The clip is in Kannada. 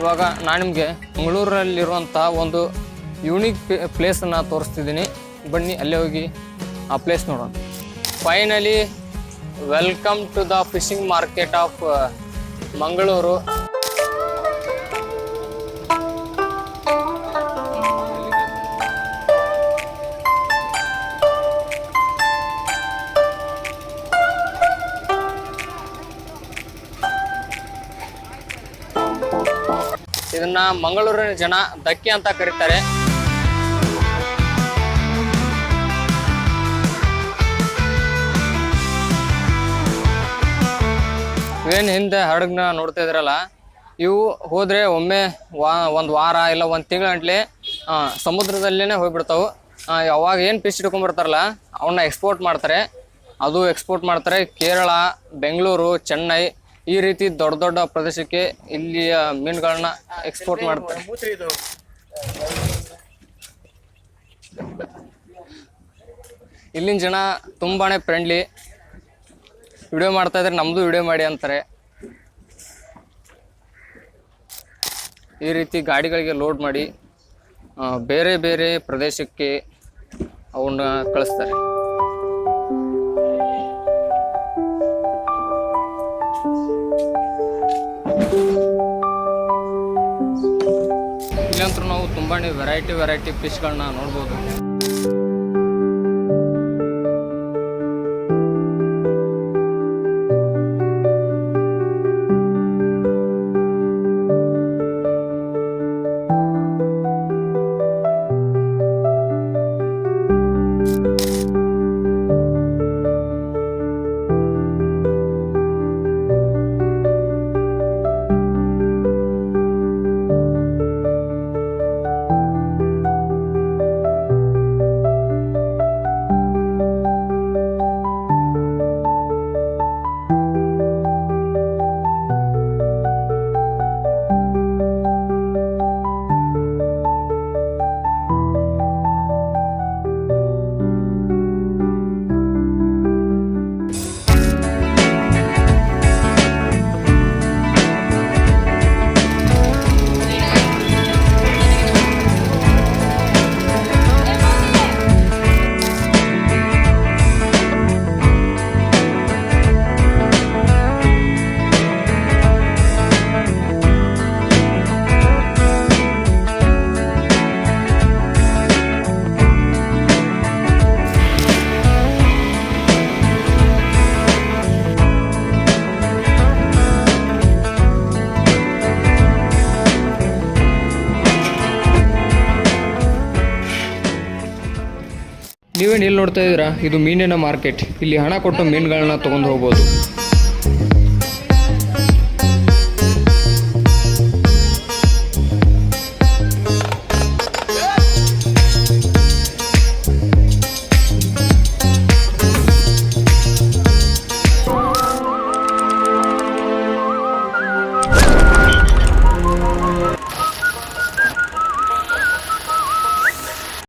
ಇವಾಗ ನಾನು ನಿಮಗೆ ಮಂಗಳೂರಲ್ಲಿರುವಂಥ ಒಂದು ಯೂನಿಕ್ ಪ್ಲೇಸನ್ನು ತೋರಿಸ್ತಿದ್ದೀನಿ. ಬನ್ನಿ ಅಲ್ಲೇ ಹೋಗಿ ಆ ಪ್ಲೇಸ್ ನೋಡೋಣ. Finally welcome to the fishing market of Mangaluru. ಇದನ್ನ ಮಂಗಳೂರಿನ ಜನ ದಕ್ಕಿ ಅಂತ ಕರೀತಾರೆ. ಏನು ಹಿಂದೆ ಹಡಗ್ನ ನೋಡ್ತಾ ಇದ್ರಲ್ಲ, ಇವು ಹೋದ್ರೆ ಒಮ್ಮೆ ಒಂದು ವಾರ ಇಲ್ಲ ಒಂದು ತಿಂಗಳಂಟ್ಲೆ ಸಮುದ್ರದಲ್ಲಿನೇ ಹೋಗ್ಬಿಡ್ತಾವೆ. ಅವಾಗ ಏನು ಫಿಶ್ ಹಿಡ್ಕೊಂಡ್ಬರ್ತಾರಲ್ಲ ಅವನ್ನ ಎಕ್ಸ್ಪೋರ್ಟ್ ಮಾಡ್ತಾರೆ. ಅದು ಎಕ್ಸ್ಪೋರ್ಟ್ ಮಾಡ್ತಾರೆ ಕೇರಳ, ಬೆಂಗಳೂರು, ಚೆನ್ನೈ ಈ ರೀತಿ ದೊಡ್ಡ ದೊಡ್ಡ ಪ್ರದೇಶಕ್ಕೆ ಇಲ್ಲಿಯ ಮೀನುಗಳನ್ನ ಎಕ್ಸ್ಪೋರ್ಟ್ ಮಾಡ್ತಾರೆ. ಇಲ್ಲಿನ ಜನ ತುಂಬಾನೇ ಫ್ರೆಂಡ್ಲಿ. ವಿಡಿಯೋ ಮಾಡ್ತಾ ಇದ್ರೆ ನಮ್ದು ವಿಡಿಯೋ ಮಾಡಿ ಅಂತಾರೆ. ಈ ರೀತಿ ಗಾಡಿಗಳಿಗೆ ಲೋಡ್ ಮಾಡಿ ಬೇರೆ ಬೇರೆ ಪ್ರದೇಶಕ್ಕೆ ಅವನ್ನ ಕಳಿಸ್ತಾರೆ. ಇಲ್ಲಂತೂ ನಾವು ತುಂಬಾನೇ ವೆರೈಟಿ ಫಿಶ್ಗಳನ್ನ ನೋಡ್ಬೋದು. ನೀವೇನು ಇಲ್ಲಿ ನೋಡ್ತಾ ಇದ್ದೀರಾ, ಇದು ಮೀನಿನ ಮಾರ್ಕೆಟ್. ಇಲ್ಲಿ ಹಣ ಕೊಟ್ಟು ಮೀನುಗಳನ್ನ ತೊಗೊಂಡು ಹೋಗ್ಬೋದು.